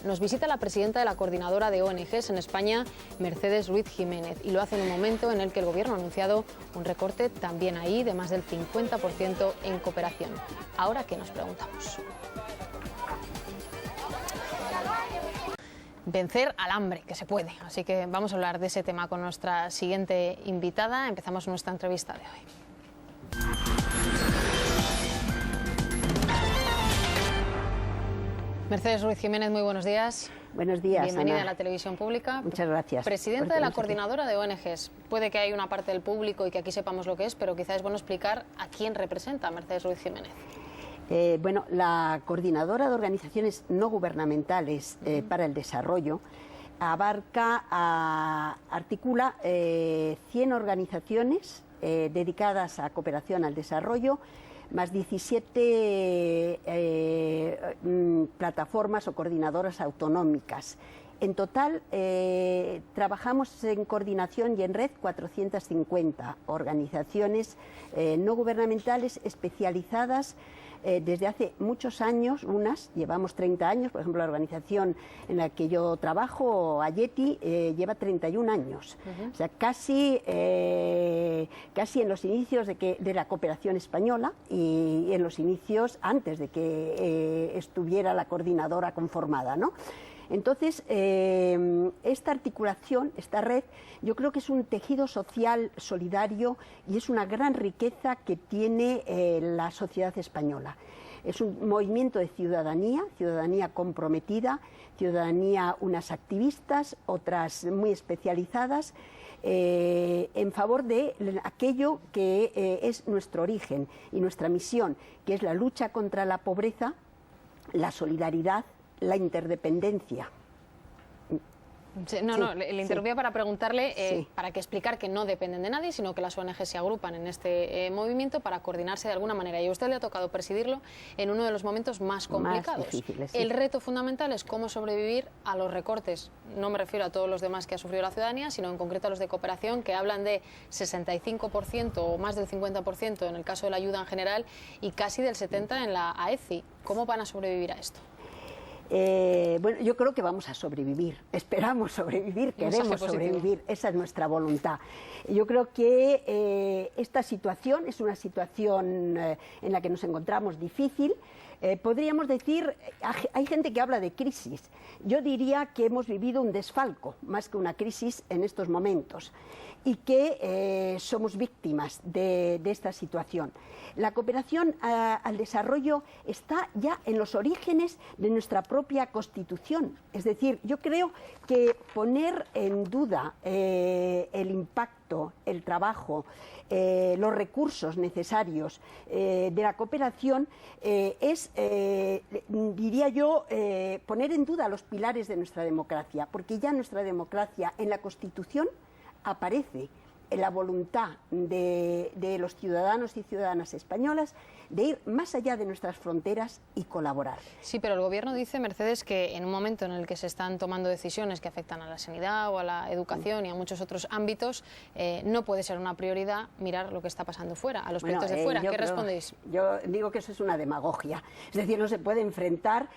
Nos visita la presidenta de la Coordinadora de ONGs en España, Mercedes Ruiz Jiménez, y lo hace en un momento en el que el Gobierno ha anunciado un recorte también ahí de más del 50% en cooperación. Ahora, ¿qué nos preguntamos? Vencer al hambre, que se puede. Así que vamos a hablar de ese tema con nuestra siguiente invitada. Empezamos nuestra entrevista de hoy. Mercedes Ruiz Jiménez, muy buenos días. Buenos días, bienvenida Ana. a la televisión pública. Muchas gracias. Presidenta de la Coordinadora de ONGs. Puede que haya una parte del público y que aquí sepamos lo que es, pero quizás es bueno explicar a quién representa Mercedes Ruiz Jiménez. Bueno, la Coordinadora de Organizaciones No Gubernamentales para el Desarrollo articula 100 organizaciones dedicadas a cooperación al desarrollo, más 17 plataformas o coordinadoras autonómicas. En total, trabajamos en coordinación y en red 450 organizaciones no gubernamentales especializadas desde hace muchos años. Unas llevamos 30 años, por ejemplo, la organización en la que yo trabajo, Ayeti, lleva 31 años. O sea, casi en los inicios de la cooperación española y en los inicios antes de que estuviera la coordinadora conformada, ¿no? Entonces, esta articulación, esta red, yo creo que es un tejido social solidario y es una gran riqueza que tiene la sociedad española. Es un movimiento de ciudadanía, ciudadanía comprometida, ciudadanía unas activistas, otras muy especializadas, en favor de aquello que es nuestro origen y nuestra misión, que es la lucha contra la pobreza, la solidaridad, la interdependencia. Le interrumpía para preguntarle, para que explicar que no dependen de nadie, sino que las ONG se agrupan en este movimiento para coordinarse de alguna manera. Y a usted le ha tocado presidirlo en uno de los momentos más complicados. Más difíciles, sí. El reto fundamental es cómo sobrevivir a los recortes. No me refiero a todos los demás que ha sufrido la ciudadanía, sino en concreto a los de cooperación, que hablan de 65% o más del 50% en el caso de la ayuda en general y casi del 70% en la AECI. ¿Cómo van a sobrevivir a esto? Bueno, yo creo que vamos a sobrevivir, esperamos sobrevivir, queremos sobrevivir, esa es nuestra voluntad. Yo creo que esta situación es una situación en la que nos encontramos difícil. Podríamos decir, hay gente que habla de crisis, yo diría que hemos vivido un desfalco más que una crisis en estos momentos y que somos víctimas de esta situación. La cooperación al desarrollo está ya en los orígenes de nuestra propia Constitución. Es decir, yo creo que poner en duda el impacto, el trabajo, los recursos necesarios de la cooperación es, diría yo, poner en duda los pilares de nuestra democracia, porque ya nuestra democracia en la Constitución aparece en la voluntad de los ciudadanos y ciudadanas españolas de ir más allá de nuestras fronteras y colaborar. Sí, pero el Gobierno dice, Mercedes, que en un momento en el que se están tomando decisiones que afectan a la sanidad o a la educación y a muchos otros ámbitos, no puede ser una prioridad mirar lo que está pasando fuera, a los proyectos de fuera. ¿Qué respondéis? Yo digo que eso es una demagogia. Es decir, no se puede enfrentar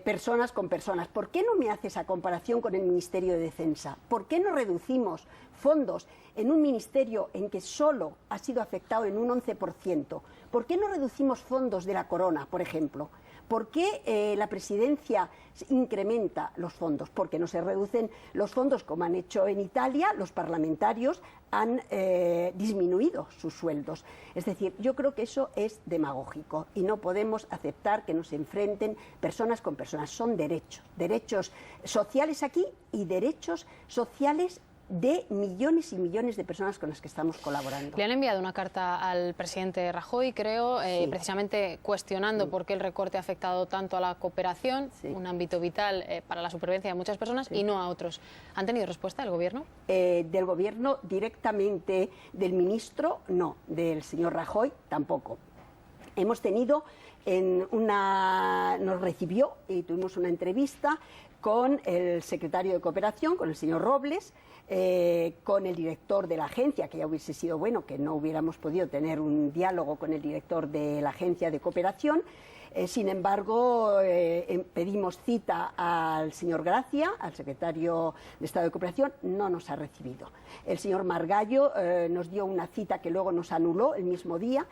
personas con personas. ¿Por qué no me hace esa comparación con el Ministerio de Defensa? ¿Por qué no reducimos fondos en un ministerio en que solo ha sido afectado en un 11%? ¿Por qué no reducimos fondos de la corona, por ejemplo? ¿Por qué la presidencia incrementa los fondos? Porque no se reducen los fondos como han hecho en Italia, los parlamentarios han disminuido sus sueldos. Es decir, yo creo que eso es demagógico y no podemos aceptar que nos enfrenten personas con personas. Son derechos sociales aquí y derechos sociales de millones y millones de personas con las que estamos colaborando. Le han enviado una carta al presidente Rajoy, creo, precisamente cuestionando por qué el recorte ha afectado tanto a la cooperación, un ámbito vital para la supervivencia de muchas personas, y no a otros. ¿Han tenido respuesta del Gobierno? Del Gobierno directamente, del ministro no, del señor Rajoy tampoco. Hemos tenido nos recibió y tuvimos una entrevista con el secretario de Cooperación, con el señor Robles, con el director de la agencia, que ya hubiese sido bueno que no hubiéramos podido tener un diálogo con el director de la agencia de cooperación, Sin embargo, pedimos cita al señor Gracia, al secretario de Estado de Cooperación, no nos ha recibido. El señor Margallo nos dio una cita que luego nos anuló el mismo día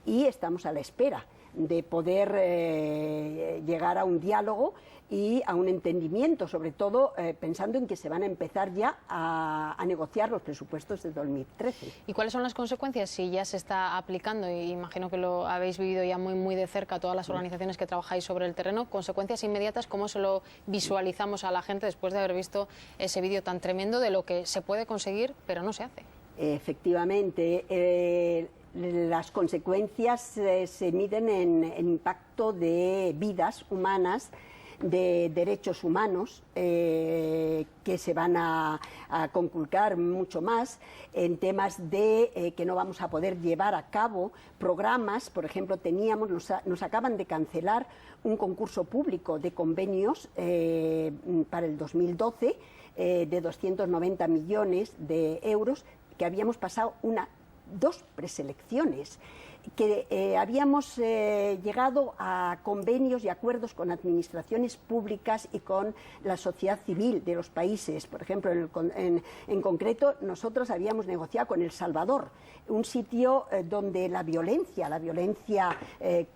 y estamos a la espera de poder llegar a un diálogo y a un entendimiento, sobre todo pensando en que se van a empezar ya a negociar los presupuestos de 2013. ¿Y cuáles son las consecuencias si ya se está aplicando? Y imagino que lo habéis vivido ya muy de cerca todas las organizaciones que trabajáis sobre el terreno. Consecuencias inmediatas, ¿cómo se lo visualizamos a la gente después de haber visto ese vídeo tan tremendo de lo que se puede conseguir pero no se hace? Efectivamente, las consecuencias se miden en impacto de vidas humanas, de derechos humanos que se van a conculcar mucho más, en temas de que no vamos a poder llevar a cabo programas. Por ejemplo, nos acaban de cancelar un concurso público de convenios para el 2012 de 290 millones de euros, que habíamos pasado dos preselecciones, que habíamos llegado a convenios y acuerdos con administraciones públicas y con la sociedad civil de los países. Por ejemplo, en concreto, nosotros habíamos negociado con El Salvador, un sitio donde la violencia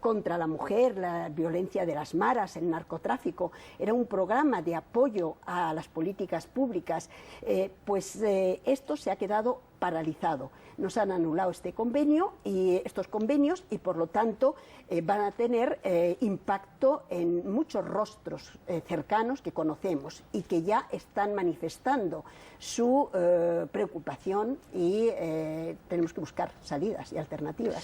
contra la mujer, la violencia de las maras, el narcotráfico, era un programa de apoyo a las políticas públicas. Esto se ha quedado paralizado. Nos han anulado estos convenios y por lo tanto van a tener impacto en muchos rostros cercanos que conocemos y que ya están manifestando su preocupación y tenemos que buscar salidas y alternativas.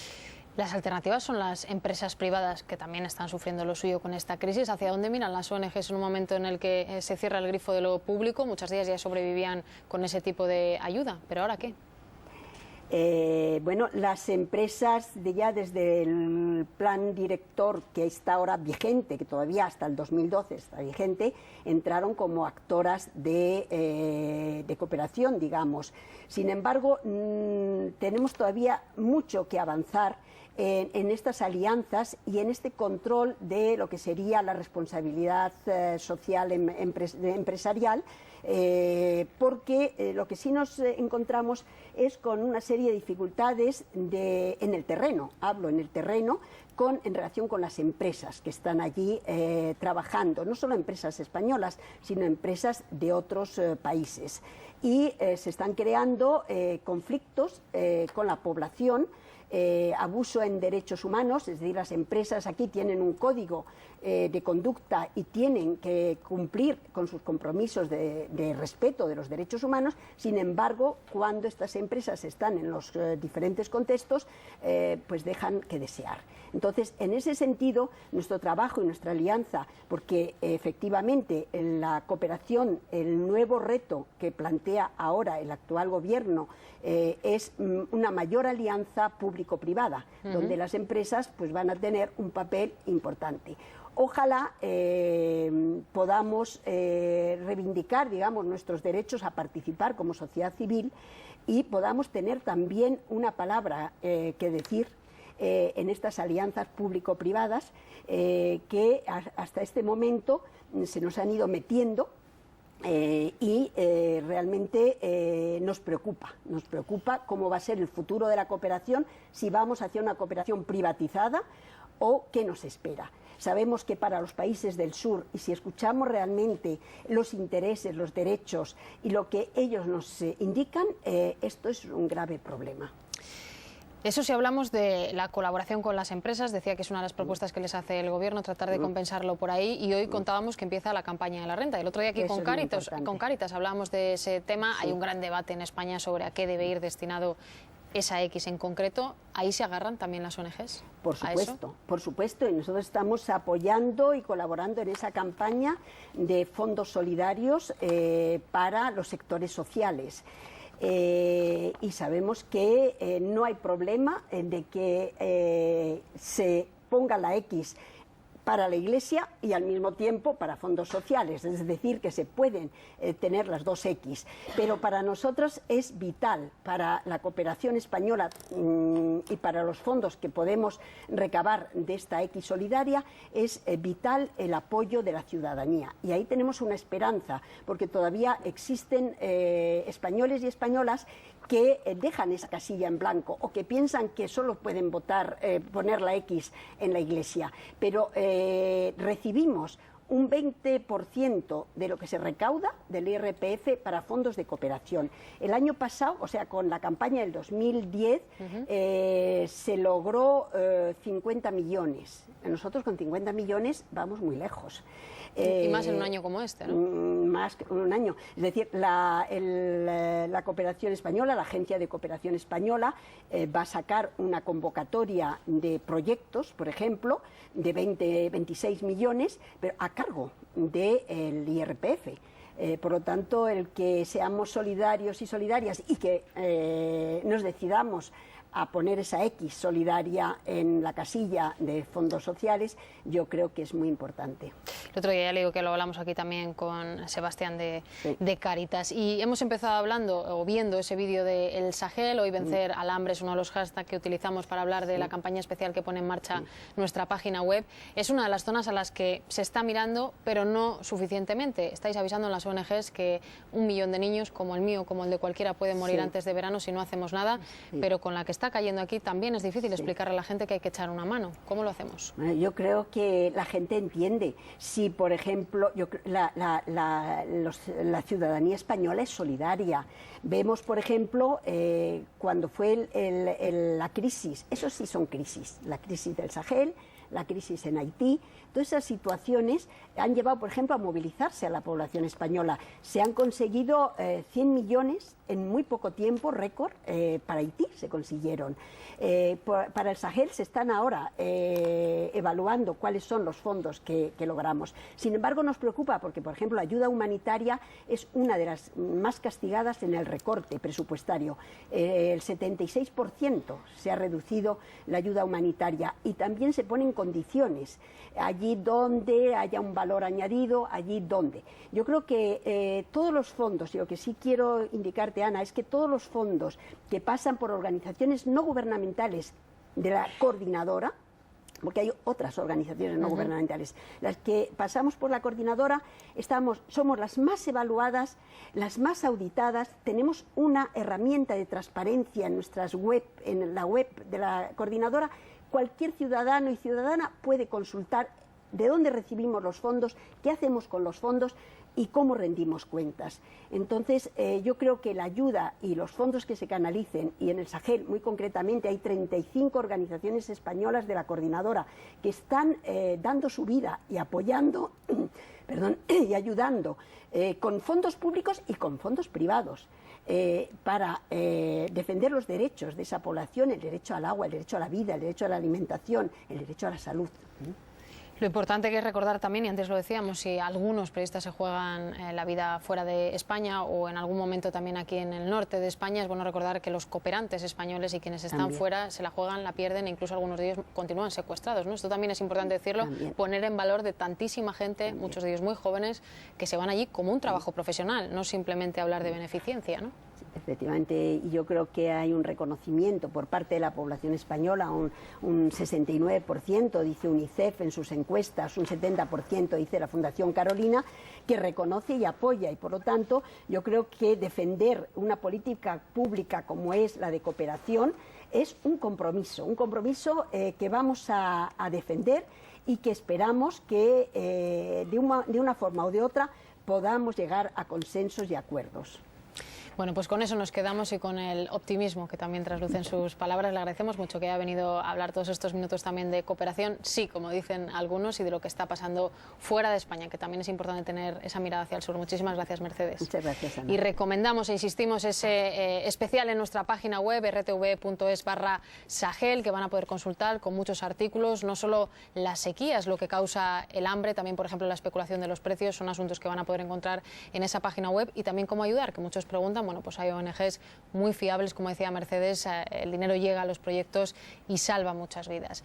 Las alternativas son las empresas privadas, que también están sufriendo lo suyo con esta crisis. ¿Hacia dónde miran las ONGs en un momento en el que se cierra el grifo de lo público? Muchas de ellas ya sobrevivían con ese tipo de ayuda, ¿pero ahora qué? Las empresas desde el plan director que está ahora vigente, que todavía hasta el 2012 está vigente, entraron como actoras de cooperación, digamos. Sin embargo, tenemos todavía mucho que avanzar en estas alianzas y en este control de lo que sería la responsabilidad social empresarial, porque lo que sí nos encontramos es con una serie de dificultades en el terreno, en relación con las empresas que están allí trabajando, no solo empresas españolas, sino empresas de otros países. Y se están creando conflictos con la población, abuso en derechos humanos, es decir, las empresas aquí tienen un código de conducta y tienen que cumplir con sus compromisos de respeto de los derechos humanos. Sin embargo, cuando estas empresas están en los diferentes contextos, pues dejan que desear. Entonces, en ese sentido, nuestro trabajo y nuestra alianza, porque efectivamente en la cooperación, el nuevo reto que plantea ahora el actual gobierno es una mayor alianza público-privada, donde las empresas pues van a tener un papel importante. Ojalá podamos reivindicar, digamos, nuestros derechos a participar como sociedad civil y podamos tener también una palabra que decir en estas alianzas público-privadas que hasta este momento se nos han ido metiendo y realmente nos preocupa cómo va a ser el futuro de la cooperación, si vamos hacia una cooperación privatizada o qué nos espera. Sabemos que para los países del sur, y si escuchamos realmente los intereses, los derechos y lo que ellos nos indican, esto es un grave problema. Eso, si hablamos de la colaboración con las empresas, decía que es una de las propuestas que les hace el Gobierno, tratar de compensarlo por ahí, y hoy contábamos que empieza la campaña de la renta. El otro día aquí con Cáritas hablábamos de ese tema. Sí. Hay un gran debate en España sobre a qué debe ir destinado esa X en concreto. ¿Ahí se agarran también las ONGs? Por supuesto, y nosotros estamos apoyando y colaborando en esa campaña de fondos solidarios para los sectores sociales. Y sabemos que no hay problema de que se ponga la X para la Iglesia y al mismo tiempo para fondos sociales, es decir, que se pueden tener las dos X. Pero para nosotros es vital, para la cooperación española y para los fondos que podemos recabar de esta X solidaria, es vital el apoyo de la ciudadanía. Y ahí tenemos una esperanza, porque todavía existen españoles y españolas que dejan esa casilla en blanco o que piensan que solo pueden votar, poner la X en la Iglesia. Pero recibimos un 20% de lo que se recauda del IRPF para fondos de cooperación. El año pasado, o sea, con la campaña del 2010, se logró 50 millones. Nosotros con 50 millones vamos muy lejos. Y más en un año como este, ¿no? Más que un año. Es decir, la cooperación española, la Agencia de Cooperación Española, va a sacar una convocatoria de proyectos, por ejemplo, de 26 millones, pero a cargo del IRPF. Por lo tanto, el que seamos solidarios y solidarias y que nos decidamos a poner esa X solidaria en la casilla de fondos sociales, yo creo que es muy importante. El otro día ya le digo que lo hablamos aquí también con Sebastián de Cáritas, y hemos empezado hablando o viendo ese vídeo de El Sahel. Hoy vencer al hambre es uno de los hashtags que utilizamos para hablar de la campaña especial que pone en marcha nuestra página web. Es una de las zonas a las que se está mirando, pero no suficientemente. Estáis avisando en las ONGs que 1 millón de niños, como el mío, como el de cualquiera, pueden morir antes de verano si no hacemos nada, pero con la que está cayendo aquí también es difícil explicarle a la gente que hay que echar una mano. ¿Cómo lo hacemos? Yo creo que la gente entiende. Si, por ejemplo, la ciudadanía española es solidaria. Vemos, por ejemplo, cuando fue la crisis, eso sí son crisis, la crisis del Sahel, la crisis en Haití, todas esas situaciones han llevado, por ejemplo, a movilizarse a la población española. Se han conseguido 100 millones en muy poco tiempo, récord, para Haití se consiguieron. Para el Sahel se están ahora evaluando cuáles son los fondos que logramos. Sin embargo, nos preocupa porque, por ejemplo, la ayuda humanitaria es una de las más castigadas en el recorte presupuestario. El 76% se ha reducido la ayuda humanitaria y también se ponen condiciones. Allí donde haya un valor añadido, allí donde. Yo creo que todos los fondos, y lo que sí quiero indicarte, Ana, es que todos los fondos que pasan por organizaciones no gubernamentales de la coordinadora, porque hay otras organizaciones no gubernamentales, las que pasamos por la coordinadora, somos las más evaluadas, las más auditadas, tenemos una herramienta de transparencia en nuestras web, en la web de la coordinadora. Cualquier ciudadano y ciudadana puede consultar de dónde recibimos los fondos, qué hacemos con los fondos y cómo rendimos cuentas. Entonces, yo creo que la ayuda y los fondos que se canalicen, y en el Sahel muy concretamente hay 35 organizaciones españolas de la coordinadora que están dando su vida y apoyando, y ayudando con fondos públicos y con fondos privados. Para defender los derechos de esa población, el derecho al agua, el derecho a la vida, el derecho a la alimentación, el derecho a la salud. Lo importante que es recordar también, y antes lo decíamos, si algunos periodistas se juegan la vida fuera de España o en algún momento también aquí en el norte de España, es bueno recordar que los cooperantes españoles y quienes están fuera se la juegan, la pierden e incluso algunos de ellos continúan secuestrados, ¿no? Esto también es importante decirlo, poner en valor de tantísima gente, muchos de ellos muy jóvenes, que se van allí como un trabajo profesional, no simplemente hablar de beneficencia, ¿no? Efectivamente, y yo creo que hay un reconocimiento por parte de la población española, un 69%, dice UNICEF en sus encuestas, un 70% dice la Fundación Carolina, que reconoce y apoya, y por lo tanto yo creo que defender una política pública como es la de cooperación es un compromiso que vamos a defender y que esperamos que de una forma o de otra podamos llegar a consensos y acuerdos. Bueno, pues con eso nos quedamos y con el optimismo que también traslucen sus palabras. Le agradecemos mucho que haya venido a hablar todos estos minutos también de cooperación, sí, como dicen algunos, y de lo que está pasando fuera de España, que también es importante tener esa mirada hacia el sur. Muchísimas gracias, Mercedes. Muchas gracias, Ana. Y recomendamos e insistimos ese especial en nuestra página web, rtv.es/Sahel, que van a poder consultar con muchos artículos, no solo las sequías, lo que causa el hambre, también, por ejemplo, la especulación de los precios, son asuntos que van a poder encontrar en esa página web, y también cómo ayudar, que muchos preguntan. Bueno, pues hay ONGs muy fiables, como decía Mercedes, el dinero llega a los proyectos y salva muchas vidas.